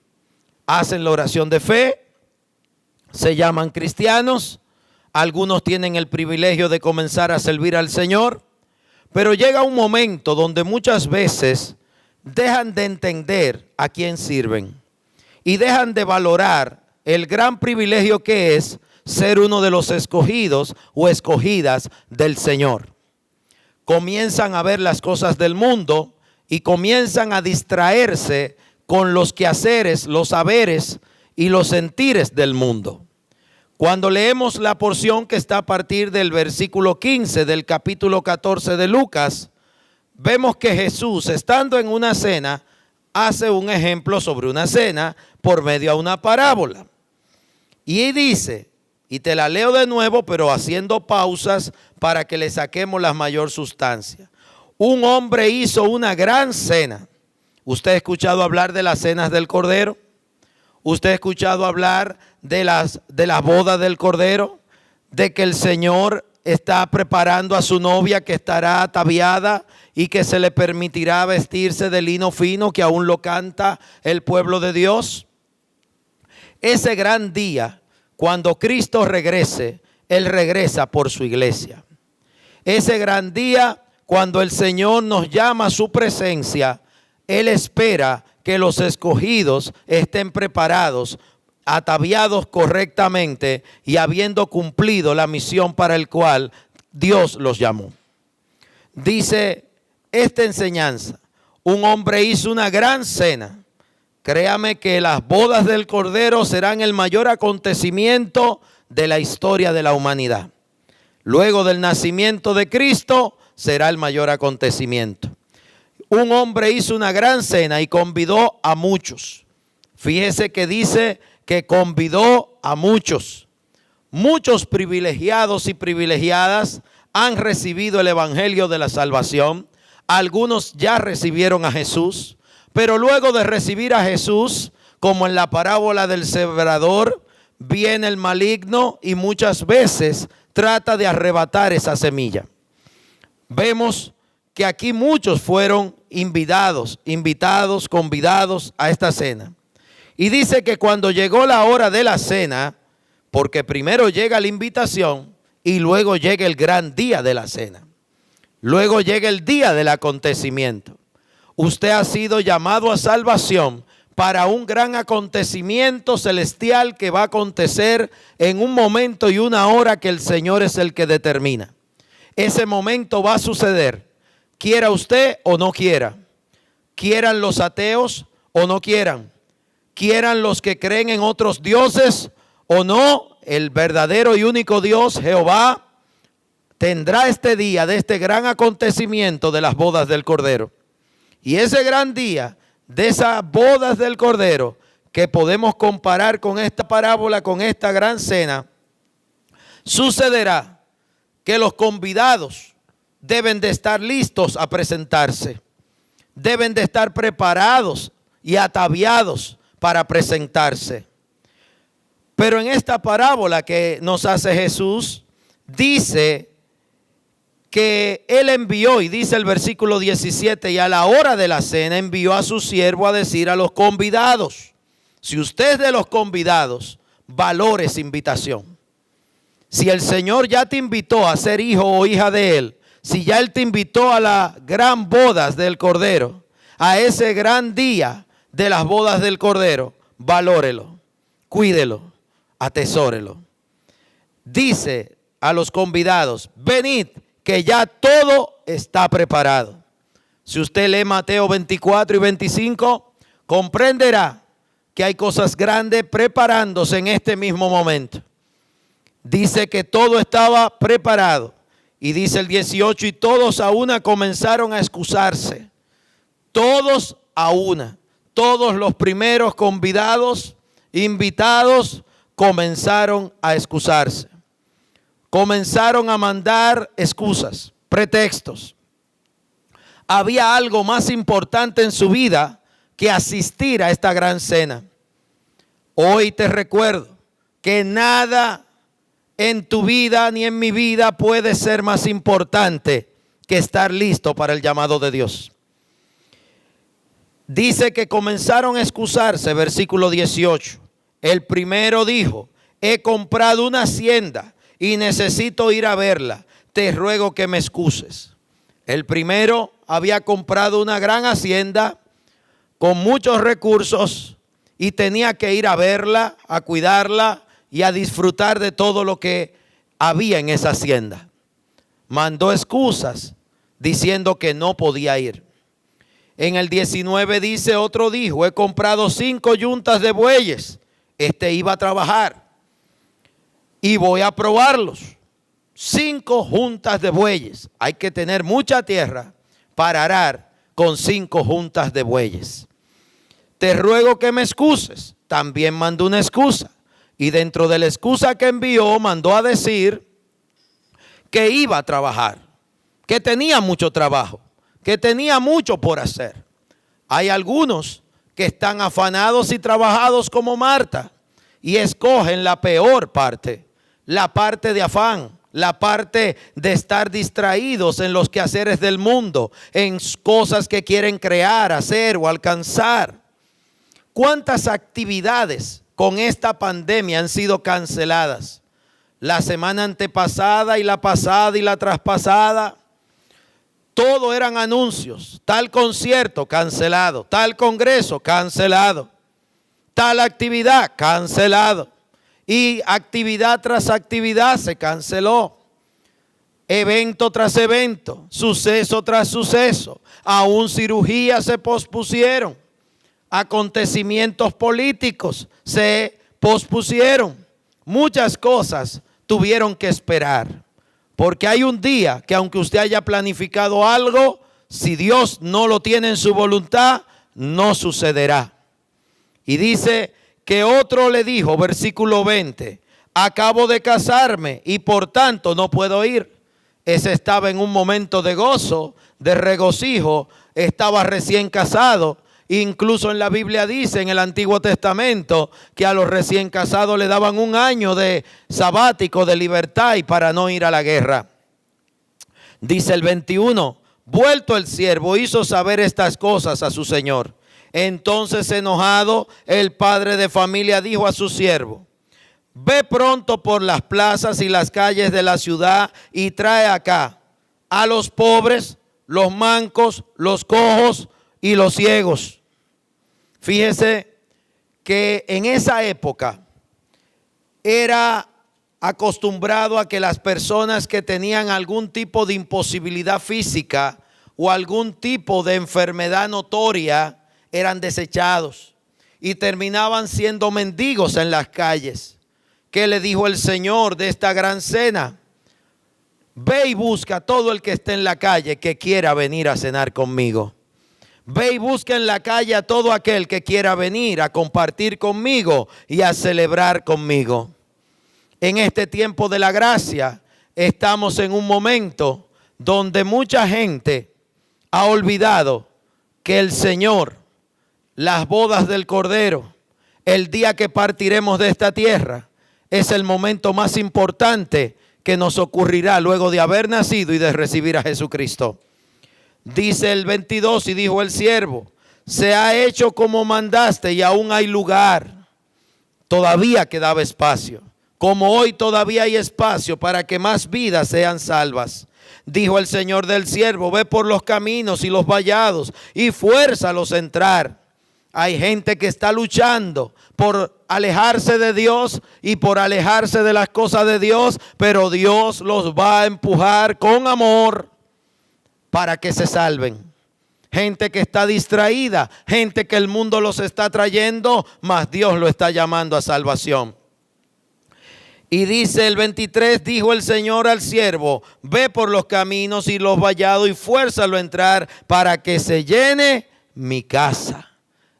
hacen la oración de fe, se llaman cristianos, algunos tienen el privilegio de comenzar a servir al Señor, pero llega un momento donde muchas veces dejan de entender a quién sirven y dejan de valorar el gran privilegio que es ser uno de los escogidos o escogidas del Señor. Comienzan a ver las cosas del mundo y comienzan a distraerse con los quehaceres, los saberes y los sentires del mundo. Cuando leemos la porción que está a partir del versículo 15 del capítulo 14 de Lucas, vemos que Jesús, estando en una cena, hace un ejemplo sobre una cena por medio de una parábola. Y dice, y te la leo de nuevo, pero haciendo pausas para que le saquemos la mayor sustancia. Un hombre hizo una gran cena. ¿Usted ha escuchado hablar de las cenas del Cordero? ¿Usted ha escuchado hablar de las bodas del Cordero? De que el Señor está preparando a su novia que estará ataviada y que se le permitirá vestirse de lino fino, que aún lo canta el pueblo de Dios. Ese gran día, cuando Cristo regrese, Él regresa por su iglesia. Ese gran día, cuando el Señor nos llama a su presencia, Él espera que los escogidos estén preparados, ataviados correctamente y habiendo cumplido la misión para el cual Dios los llamó. Dice esta enseñanza: un hombre hizo una gran cena. Créame que las bodas del Cordero serán el mayor acontecimiento de la historia de la humanidad. Luego del nacimiento de Cristo será el mayor acontecimiento. Un hombre hizo una gran cena y convidó a muchos. Fíjese que dice que convidó a muchos. Muchos privilegiados y privilegiadas han recibido el evangelio de la salvación. Algunos ya recibieron a Jesús, pero luego de recibir a Jesús, como en la parábola del sembrador, viene el maligno y muchas veces trata de arrebatar esa semilla. Vemos que aquí muchos fueron invitados, convidados a esta cena. Y dice que cuando llegó la hora de la cena, porque primero llega la invitación y luego llega el gran día de la cena. Luego llega el día del acontecimiento. Usted ha sido llamado a salvación para un gran acontecimiento celestial que va a acontecer en un momento y una hora que el Señor es el que determina. Ese momento va a suceder, quiera usted o no quiera. Quieran los ateos o no quieran. Quieran los que creen en otros dioses o no, el verdadero y único Dios, Jehová, tendrá este día de este gran acontecimiento de las bodas del Cordero. Y ese gran día de esas bodas del Cordero, que podemos comparar con esta parábola, con esta gran cena, sucederá que los convidados deben de estar listos a presentarse. Deben de estar preparados y ataviados para presentarse. Pero en esta parábola que nos hace Jesús, dice que Él envió, y dice el versículo 17, y a la hora de la cena envió a su siervo a decir a los convidados. Si usted es de los convidados, valore esa invitación. Si el Señor ya te invitó a ser hijo o hija de Él, si ya Él te invitó a las gran bodas del Cordero, a ese gran día de las bodas del Cordero, valórelo, cuídelo, atesórelo. Dice a los convidados: venid, que ya todo está preparado. Si usted lee Mateo 24 y 25, comprenderá que hay cosas grandes preparándose en este mismo momento. Dice que todo estaba preparado. Y dice el 18, y todos a una comenzaron a excusarse. Todos a una. Todos los primeros convidados, invitados, comenzaron a excusarse. Comenzaron a mandar excusas, pretextos. Había algo más importante en su vida que asistir a esta gran cena. Hoy te recuerdo que nada en tu vida ni en mi vida puede ser más importante que estar listo para el llamado de Dios. dice que comenzaron a excusarse, versículo 18. El primero dijo: he comprado una hacienda y necesito ir a verla. Te ruego que me excuses. El primero había comprado una gran hacienda con muchos recursos y tenía que ir a verla, a cuidarla y a disfrutar de todo lo que había en esa hacienda. Mandó excusas diciendo que no podía ir. En el 19 dice, otro dijo: he comprado 5 yuntas de bueyes. Iba a trabajar y voy a probarlos. 5 juntas de bueyes. Hay que tener mucha tierra para arar con 5 juntas de bueyes. Te ruego que me excuses. También mandó una excusa. Y dentro de la excusa que envió, mandó a decir que iba a trabajar, que tenía mucho trabajo, que tenía mucho por hacer. Hay algunos que están afanados y trabajados como Marta y escogen la peor parte, la parte de afán, la parte de estar distraídos en los quehaceres del mundo, en cosas que quieren crear, hacer o alcanzar. ¿Cuántas actividades con esta pandemia han sido canceladas? La semana antepasada y la pasada y la traspasada, todo eran anuncios. Tal concierto cancelado, tal congreso cancelado, tal actividad cancelado. Y actividad tras actividad se canceló. Evento tras evento, suceso tras suceso. Aún cirugías se pospusieron. Acontecimientos políticos se pospusieron. Muchas cosas tuvieron que esperar. Porque hay un día que aunque usted haya planificado algo, si Dios no lo tiene en su voluntad, no sucederá. Y dice que otro le dijo, versículo 20, acabo de casarme y por tanto no puedo ir. Ese estaba en un momento de gozo, de regocijo, estaba recién casado. Incluso en la Biblia dice, en el Antiguo Testamento, que a los recién casados le daban un año de sabático, de libertad y para no ir a la guerra. Dice el 21, vuelto el siervo hizo saber estas cosas a su señor. Entonces enojado, el padre de familia dijo a su siervo, ve pronto por las plazas y las calles de la ciudad y trae acá a los pobres, los mancos, los cojos y los ciegos. Fíjese que en esa época era acostumbrado a que las personas que tenían algún tipo de imposibilidad física o algún tipo de enfermedad notoria eran desechados y terminaban siendo mendigos en las calles. ¿Qué le dijo el Señor de esta gran cena? Ve y busca a todo el que esté en la calle que quiera venir a cenar conmigo. Ve y busca en la calle a todo aquel que quiera venir a compartir conmigo y a celebrar conmigo. En este tiempo de la gracia estamos en un momento donde mucha gente ha olvidado que el Señor, las bodas del Cordero, el día que partiremos de esta tierra, es el momento más importante que nos ocurrirá luego de haber nacido y de recibir a Jesucristo. Dice el 22, y dijo el siervo, se ha hecho como mandaste y aún hay lugar. Todavía quedaba espacio. Como hoy todavía hay espacio para que más vidas sean salvas. Dijo el Señor del siervo, ve por los caminos y los vallados y fuérzalos a entrar. Hay gente que está luchando por alejarse de Dios y por alejarse de las cosas de Dios, pero Dios los va a empujar con amor para que se salven. Gente que está distraída, gente que el mundo los está trayendo, mas Dios lo está llamando a salvación. Y dice el 23, dijo el Señor al siervo, ve por los caminos y los vallados y fuérzalo a entrar para que se llene mi casa.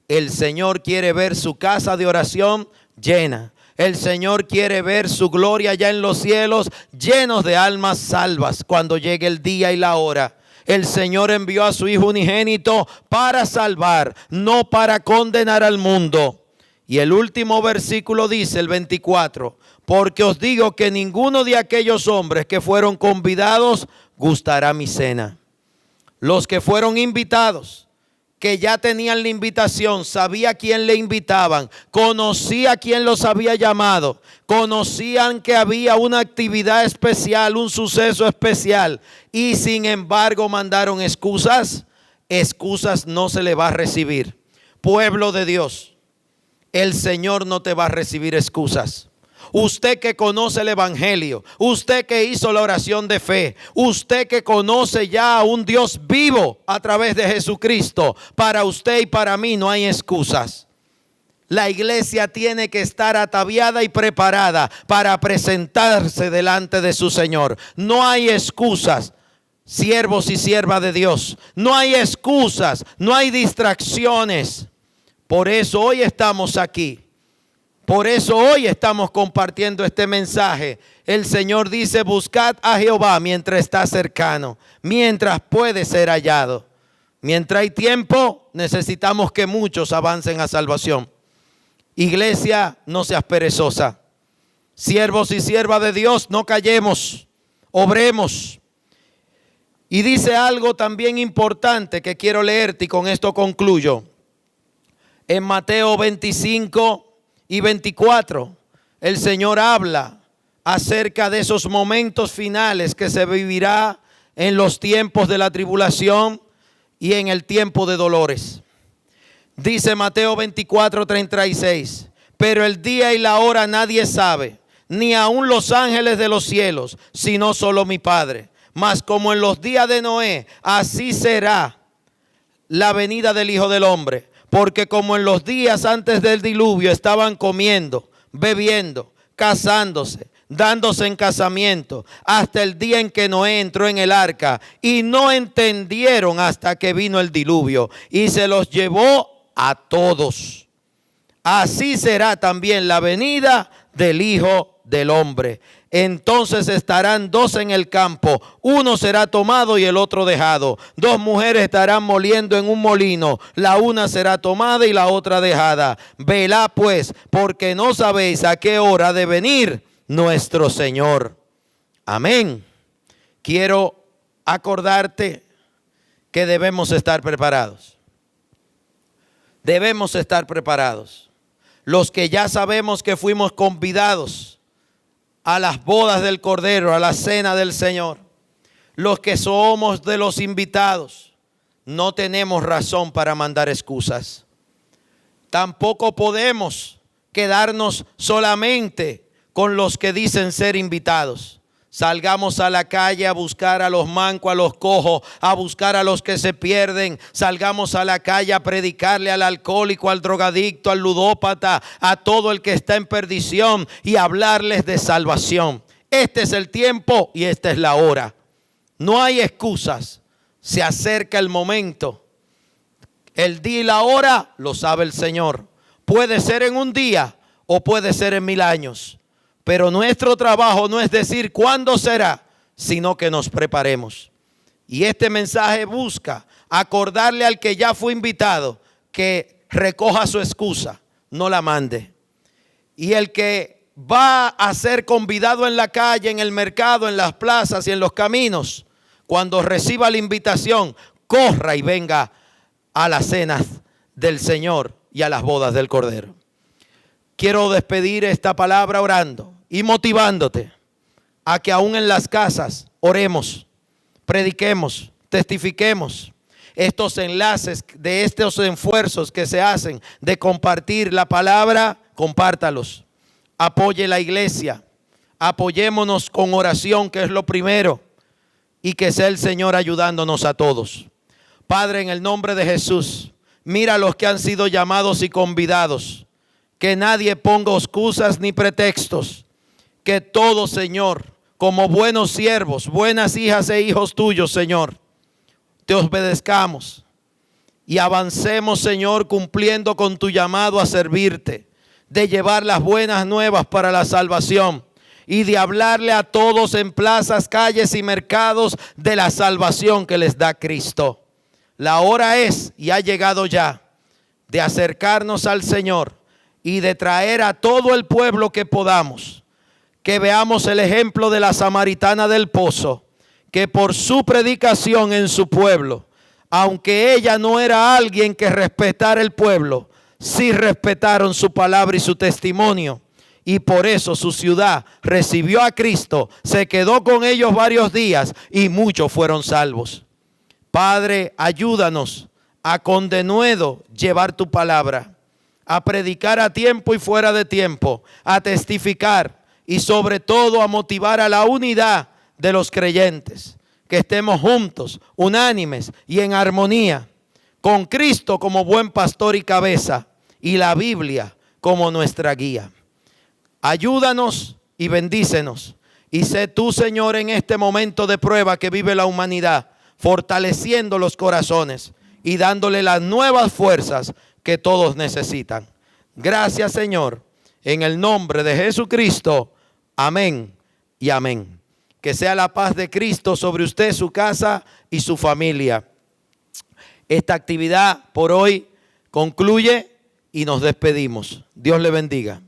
El Señor quiere ver su casa de oración llena. El Señor quiere ver su gloria allá en los cielos llenos de almas salvas cuando llegue el día y la hora. El Señor envió a su Hijo unigénito para salvar, no para condenar al mundo. Y el último versículo dice, el 24, porque os digo que ninguno de aquellos hombres que fueron convidados gustará mi cena. Los que fueron invitados, que ya tenían la invitación, sabía a quién le invitaban, conocía a quién los había llamado, conocían que había una actividad especial, un suceso especial, y sin embargo mandaron excusas. Excusas no se le va a recibir. Pueblo de Dios, el Señor no te va a recibir excusas. Usted que conoce el evangelio, usted que hizo la oración de fe, usted que conoce ya a un Dios vivo a través de Jesucristo, para usted y para mí no hay excusas. La iglesia tiene que estar ataviada y preparada para presentarse delante de su Señor. No hay excusas, siervos y siervas de Dios. No hay excusas, no hay distracciones. Por eso hoy estamos aquí. Por eso hoy estamos compartiendo este mensaje. El Señor dice: buscad a Jehová mientras está cercano, mientras puede ser hallado. Mientras hay tiempo, necesitamos que muchos avancen a salvación. Iglesia, no seas perezosa. Siervos y siervas de Dios, no callemos, obremos. Y dice algo también importante que quiero leerte y con esto concluyo. En Mateo 25 y 24, el Señor habla acerca de esos momentos finales que se vivirá en los tiempos de la tribulación y en el tiempo de dolores. Dice Mateo 24:36, pero el día y la hora nadie sabe, ni aun los ángeles de los cielos, sino solo mi Padre. Mas como en los días de Noé, así será la venida del Hijo del Hombre. Porque como en los días antes del diluvio estaban comiendo, bebiendo, casándose, dándose en casamiento, hasta el día en que Noé entró en el arca, y no entendieron hasta que vino el diluvio y se los llevó a todos. Así será también la venida del Hijo del Hombre. Entonces estarán dos en el campo, uno será tomado y el otro dejado. Dos mujeres estarán moliendo en un molino, la una será tomada y la otra dejada. Velad pues, porque no sabéis a qué hora ha de venir nuestro Señor. Amén. Quiero acordarte que debemos estar preparados. Debemos estar preparados. Los que ya sabemos que fuimos convidados a las bodas del Cordero, a la cena del Señor, los que somos de los invitados, no tenemos razón para mandar excusas. Tampoco podemos quedarnos solamente con los que dicen ser invitados. Salgamos a la calle a buscar a los mancos, a los cojos, a buscar a los que se pierden. Salgamos a la calle a predicarle al alcohólico, al drogadicto, al ludópata, a todo el que está en perdición y hablarles de salvación. Este es el tiempo y esta es la hora. No hay excusas. Se acerca el momento. El día y la hora lo sabe el Señor. Puede ser en un día o puede ser en 1000 años. Pero nuestro trabajo no es decir cuándo será, sino que nos preparemos. Y este mensaje busca acordarle al que ya fue invitado que recoja su excusa, no la mande. Y el que va a ser convidado en la calle, en el mercado, en las plazas y en los caminos, cuando reciba la invitación, corra y venga a las cenas del Señor y a las bodas del Cordero. Quiero despedir esta palabra orando y motivándote a que aún en las casas oremos, prediquemos, testifiquemos. Estos enlaces de estos esfuerzos que se hacen de compartir la palabra, compártalos. Apoye la iglesia, apoyémonos con oración, que es lo primero, y que sea el Señor ayudándonos a todos. Padre, en el nombre de Jesús, mira a los que han sido llamados y convidados. Que nadie ponga excusas ni pretextos. Que todos, Señor, como buenos siervos, buenas hijas e hijos tuyos, Señor, te obedezcamos y avancemos, Señor, cumpliendo con tu llamado a servirte, de llevar las buenas nuevas para la salvación y de hablarle a todos en plazas, calles y mercados de la salvación que les da Cristo. La hora es, y ha llegado ya, de acercarnos al Señor y de traer a todo el pueblo que podamos, que veamos el ejemplo de la samaritana del pozo, que por su predicación en su pueblo aunque ella no era alguien que respetara el pueblo, sí respetaron su palabra y su testimonio. Y por eso su ciudad recibió a Cristo, se quedó con ellos varios días y muchos fueron salvos. Padre, ayúdanos a con denuedo llevar tu palabra, a predicar a tiempo y fuera de tiempo, a testificar y sobre todo a motivar a la unidad de los creyentes. Que estemos juntos, unánimes y en armonía, con Cristo como buen pastor y cabeza y la Biblia como nuestra guía. Ayúdanos y bendícenos. Y sé tú, Señor, en este momento de prueba que vive la humanidad, fortaleciendo los corazones y dándole las nuevas fuerzas que todos necesitan. Gracias, Señor, en el nombre de Jesucristo. Amén y amén. Que sea la paz de Cristo sobre usted, su casa y su familia. Esta actividad por hoy concluye y nos despedimos. Dios le bendiga.